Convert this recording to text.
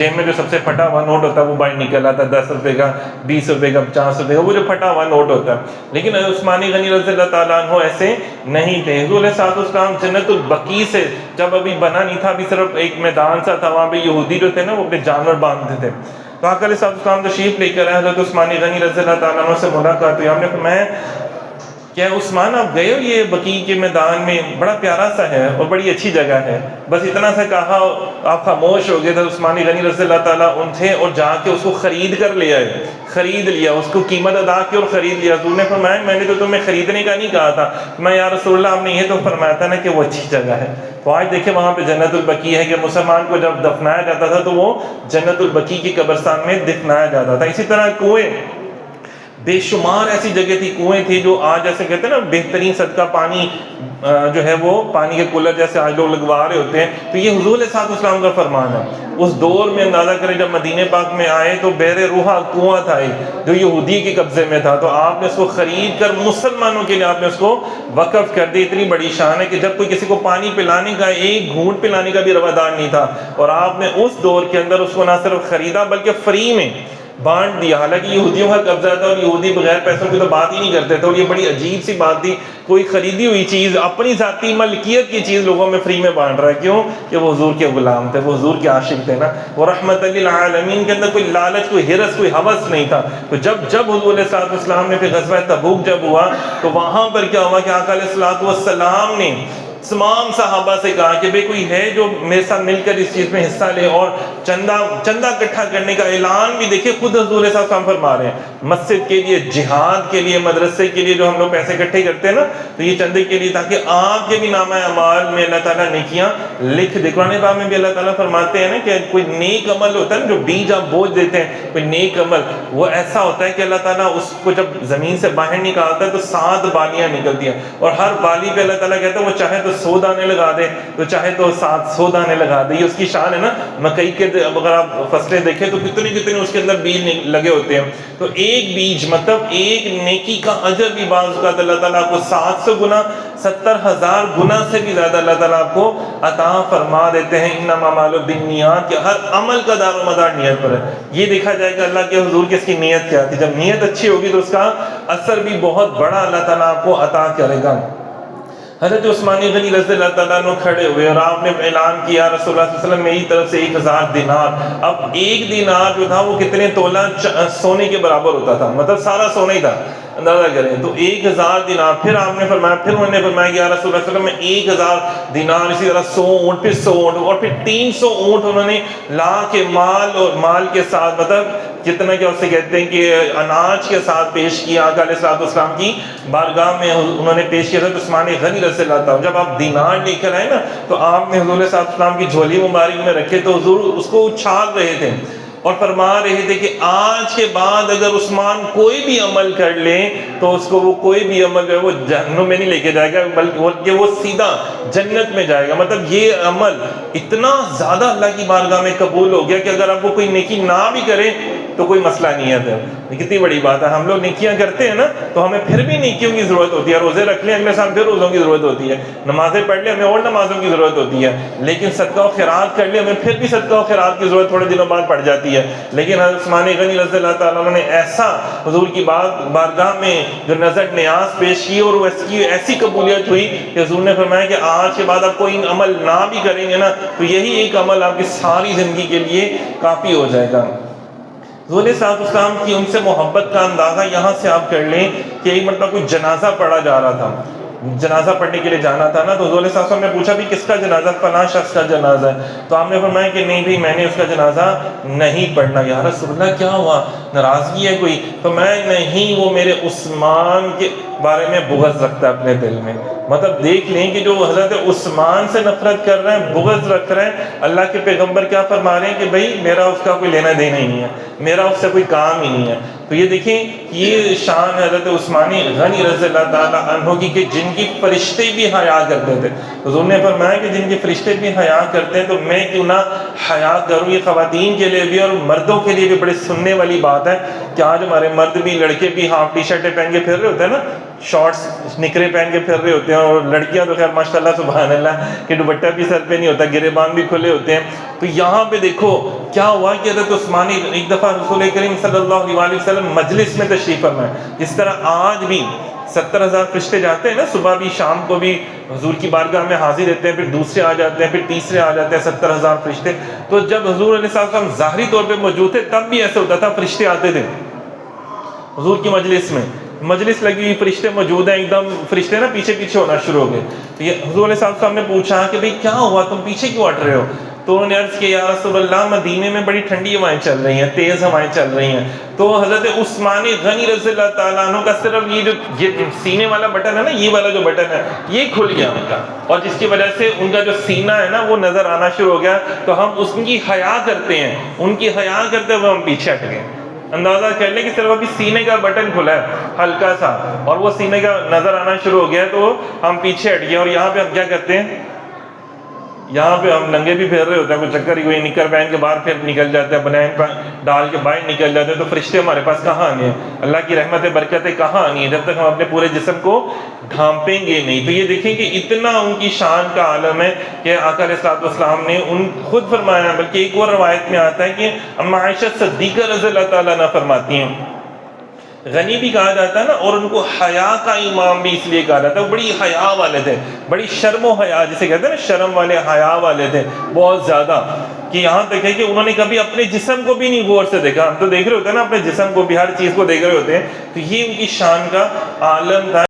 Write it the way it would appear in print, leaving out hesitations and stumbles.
जेब में जो सबसे फटा हुआ नोट होता है वो बाहर निकल आता है, 10 रुपए का, 20 रुपए का, 50 रुपए का, वो जो फटा हुआ नोट होता है। लेकिन उस्मानी गनी रज़ी अल्लाह ताला अन्हु ऐसे नहीं थे। हुज़ूर सल्लल्लाहु जन्नतुल बकी से जब अभी बना नहीं था, अभी सिर्फ एक मैदान सा था, वहाँ पे यहूदी जो थे ना वो अपने जानवर बांधते थे। तो आका अलैहिस्सलाम तशरीफ़ लेकर आए, हज़रत उस्मानी गनी रज़ी अल्लाह ताला अन्हु से मुलाकात हुई। हमने फरमाया, क्या उस्मान आप गए हो ये बकी के मैदान में, बड़ा प्यारा सा है और बड़ी अच्छी जगह है। बस इतना सा कहा, आप खामोश हो गए थे। उस्मानी गनी रज़ी अल्लाह ताला उन थे और जाके उसको ख़रीद कर ले आए, ख़रीद लिया, उसको कीमत अदा की और ख़रीद लिया। हुज़ूर ने फरमाया, मैंने तो तुम्हें ख़रीदने का नहीं कहा था, मैं या रसूलल्लाह आपने ये तो फरमाया था ना कि वो अच्छी जगह है। तो आज देखें वहाँ पे जन्नतुल बकी है कि मुसलमान को जब दफनाया जाता था तो वो जन्नतुल बकी की कब्रिस्तान में दफनाया जाता था। इसी तरह कुएँ, बेशुमार ऐसी जगह थी, कुएं थी जो आज जैसे कहते हैं ना बेहतरीन सदका पानी जो है वो पानी के कूलर जैसे आज लोग लगवा रहे होते हैं। तो ये हुज़ूर सल्लल्लाहु का फरमान है। उस दौर में अंदाज़ा करें जब मदीने पाक में आए तो बहरे रूहा कुआं था जो यहूदी के कब्ज़े में था, तो आपने उसको ख़रीद कर मुसलमानों के लिए आपने उसको वक़फ़ कर दी। इतनी बड़ी शान है कि जब कोई किसी को पानी पिलाने का, एक घूंट पिलाने का भी रवादार नहीं था, और आपने उस दौर के अंदर उसको ना सिर्फ ख़रीदा बल्कि फ्री में बांट दिया। हालांकि यहूदियों का कब्जा था और यहूदी बगैर पैसों की तो बात ही नहीं करते थे, और ये बड़ी अजीब सी बात थी, कोई खरीदी हुई चीज़, अपनी ज़ाती मलकियत की चीज़ लोगों में फ्री में बांट रहा है। क्यों? कि वो हुजूर के गुलाम थे, वो हुजूर के आशिक थे ना। वो रहमत लिल आलमीन के अंदर कोई लालच, कोई हिरस, कोई हवस नहीं था। तो जब हुजूर सल्लल्लाहु अलैहि वसल्लम ने फिर ग़ज़वा तबूक जब हुआ तो वहाँ पर क्या हुआ कि आका अलैहिस्सलातु वस्सलाम ने तमाम सहाबा से कहा कि भाई कोई है जो मेरे साथ मिलकर इस चीज़ में हिस्सा ले, और चंदा इकट्ठा करने का ऐलान भी देखिए खुद हुजूर सल्लल्लाहु अलैहि वसल्लम फरमा रहे हैं। मस्जिद के लिए, जिहाद के लिए, मदरसे के लिए जो हम लोग पैसे इकट्ठे करते हैं ना, तो ये चंदे के लिए, ताकि आपके भी नामा अमाल में अल्लाह ताला नेकियां लिख दे। कुरान पाक में भी अल्लाह ताला फरमाते हैं ना कि कोई नेक अमल होता है ना, जो बीज आप बोझ देते हैं, कोई नेक अमल, वो ऐसा होता है कि अल्लाह ताला उसको जब ज़मीन से बाहर निकालता है तो 7 बालियाँ निकलती हैं, और हर बाली पे अल्लाह ताला कहता है वो चाहे तो 100 दाने लगा दे, तो चाहे तो 700 दाने लगा दे। ये उसकी शान है ना। मकई के अगर आप फसलें देखें तो कितने उसके अंदर बीज लगे होते हैं। तो एक बीज मतलब एक नेकी का अजर भी बाज़ अल्लाह ताला आपको 700 गुना, 70,000 गुना से भी ज़्यादा अल्लाह ताला आपको अता फरमा देते हैं। इन्नमा अमालु बिन्नियात, कि हर अमल का दारोमदार नियत पर है। ये देखा जाएगा अल्लाह के हुजूर की इसकी नियत क्या थी। जब नियत अच्छी होगी तो उसका असर भी बहुत बड़ा अल्लाह ताला आपको अता करेगा। हज़रत उस्मानी गनी रज़ी अल्लाह ताला अन्हु खड़े हुए और आपने ऐलान किया, रसूलुल्लाह सल्लल्लाहु अलैहि वसल्लम मेरी तरफ से 1000 दिनार। अब एक दिनार जो था वो कितने तोला सोने के बराबर होता था, मतलब सारा सोना ही था, अंदाज़ा करें। तो 1000 दिनार। फिर आपने फरमाया, फिर उन्होंने फरमाया कि या रसूलुल्लाह सल्लल्लाहु अलैहि वसल्लम 1000 दिनार, इसी तरह 100 ऊँट, फिर 100 ऊँट, और फिर 300 ऊँट उन्होंने ला के माल, और माल के साथ मतलब कितना क्या उससे कहते हैं कि अनाज के साथ पेश किया। आका अलैहिस्सलातु वस्सलाम की बारगाह में उन्होंने पेश किया था। तो उस्मानी गनी रज़ी अल्लाह ताला जब आप दिनार लेकर आए ना, तो आपने हुजूर सल्लल्लाहु अलैहि वसल्लम की झोली मुबारक में रखे, तो हुजूर उसको उछाल रहे थे और फरमा रहे थे कि आज के बाद अगर उस्मान कोई भी अमल कर ले तो उसको वो कोई भी अमल जो है वो जहन्नुम में नहीं लेके जाएगा, बल्कि वो सीधा जन्नत में जाएगा। मतलब ये अमल इतना ज़्यादा अल्लाह की बारगाह में कबूल हो गया कि अगर आपको कोई नेकी ना भी करे तो कोई मसला नहीं है। फिर कितनी बड़ी बात है। हम लोग नेकियां करते हैं ना, तो हमें फिर भी नेकियों की ज़रूरत होती है। रोज़े रख लें, अगले साल फिर रोज़ों की ज़रूरत होती है। नमाज़ें पढ़ लें, हमें और नमाज़ों की ज़रूरत होती है। लेकिन सदका और खैरात कर लें, हमें फिर भी सदका और खैरात की ज़रूरत थोड़े दिनों बाद पड़ जाती है। लेकिन हज़रत उस्मानी गनी रज़ी अल्लाह ताला ने ऐसा हुजूर की बारगाह में जो नज़र न्याज पेश की, और उसकी ऐसी कबूलियत हुई कि हुजूर ने फरमाया कि आज के बाद आप कोई अमल ना भी करेंगे ना, तो यही एक अमल आपकी सारी ज़िंदगी के लिए काफ़ी हो जाएगा। हुज़ूर सल्लल्लाहु अलैहि वसल्लम की उनसे मोहब्बत का अंदाज़ा यहाँ से आप कर लें कि एक मतलब कोई जनाजा पढ़ा जा रहा था, जनाजा पढ़ने के लिए जाना था ना, तो हुज़ूर सल्लल्लाहु अलैहि वसल्लम ने पूछा भी किसका जनाजा, फलां शख्स का जनाजा है। तो आपने फरमाया कि नहीं भाई मैंने उसका जनाजा नहीं पढ़ना। या रसूलल्लाह क्या हुआ, नाराज़गी है कोई? तो मैं नहीं, वो मेरे उस्मान के बारे में बुग़्ज़ रखता है अपने दिल में। मतलब देख लें कि जो हज़रत उस्मान से नफरत कर रहे हैं, बुग़्ज़ रख रहे हैं। अल्लाह के पैगंबर क्या फरमा रहे हैं कि भाई मेरा उसका कोई लेना देना ही नहीं है, मेरा उससे कोई काम ही नहीं है। तो ये देखें, ये शान है हज़रत उस्मानी गनी रज़ी अल्लाह ताला अन्हु की कि जिनकी फरिश्ते भी हया करते थे। हुज़ूर ने फरमाया कि जिनके फरिश्ते भी हया करते हैं तो मैं क्यों ना हया करूँ। ये ख़वातीन के लिए भी और मर्दों के लिए भी बड़े सुनने वाली बात है कि आज हमारे मर्द भी, लड़के भी हाफ टी शर्टें पहन के फिर रहे होते हैं ना, شارٹس نکرے پہن کے پھر رہے ہوتے ہیں، اور لڑکیاں تو خیر ماشاء اللہ سبحان اللہ کہ دوپٹہ بھی سر پہ نہیں ہوتا، گریبان بھی کھلے ہوتے ہیں. تو یہاں پہ دیکھو کیا ہوا کہ حضرت عثمان ایک دفعہ رسول کریم صلی اللہ علیہ وسلم مجلس میں تشریف فرمائے. جس طرح آج بھی 70,000 فرشتے جاتے ہیں نا، صبح بھی شام کو بھی حضور کی بارگاہ میں حاضر رہتے ہیں، پھر دوسرے آ جاتے ہیں، پھر تیسرے آ جاتے ہیں 70,000 فرشتے. تو جب حضور علیہ السلام ظاہری طور پہ موجود تھے تب بھی ایسا ہوتا تھا، فرشتے آتے تھے حضور کی مجلس میں، مجلس لگی ہوئی، فرشتے موجود ہیں، ایک دم فرشتے نا پیچھے پیچھے ہونا شروع ہو گئے. تو یہ حضور علیہ السلام نے پوچھا کہ بھئی کیا ہوا، تم پیچھے کیوں ہٹ رہے ہو؟ تو انہوں نے عرض کیا یا رسول اللہ مدینے میں بڑی ٹھنڈی ہوائیں چل رہی ہیں، تیز ہوائیں چل رہی ہیں. تو حضرت عثمان غنی رضی اللہ تعالیٰ عنہ کا صرف یہ سینے والا بٹن ہے نا، یہ والا جو بٹن ہے یہ کھل گیا ان کا، اور جس کی وجہ سے ان کا جو سینہ ہے نا وہ نظر آنا شروع ہو گیا. تو ہم اس کی حیا کرتے ہیں، ان کی حیا کرتے ہوئے ہم پیچھے ہٹ گئے. اندازہ کر لیں کہ صرف ابھی سینے کا بٹن کھلا ہے ہلکا سا، اور وہ سینے کا نظر آنا شروع ہو گیا تو ہم پیچھے ہٹ گئے. اور یہاں پہ ہم کیا کرتے ہیں، یہاں پہ ہم ننگے بھی پھیر رہے ہوتے ہیں، کوئی چکر ہی کوئی نکر پہن کے باہر پھر نکل جاتے ہیں، بنین ڈال کے باہر نکل جاتے ہیں. تو فرشتے ہمارے پاس کہاں آنے ہیں، اللہ کی رحمت برکتیں کہاں آنی ہیں جب تک ہم اپنے پورے جسم کو ڈھانپیں گے نہیں. تو یہ دیکھیں کہ اتنا ان کی شان کا عالم ہے کہ آقا علیہ الصلوۃ والسلام نے ان خود فرمایا. بلکہ ایک اور روایت میں آتا ہے کہ اما عائشہ صدیقہ رضی اللہ تعالیٰ عنہ فرماتی ہیں، غنی بھی کہا جاتا ہے نا، اور ان کو حیا کا امام بھی اس لیے کہا جاتا ہے، وہ بڑی حیا والے تھے، بڑی شرم و حیا جسے کہتے ہیں نا، شرم والے، حیا والے تھے بہت زیادہ. کہ یہاں تک ہے کہ انہوں نے کبھی اپنے جسم کو بھی نہیں غور سے دیکھا. ہم تو دیکھ رہے ہوتے ہیں نا اپنے جسم کو بھی، ہر چیز کو دیکھ رہے ہوتے ہیں. تو یہ ان کی شان کا عالم تھا.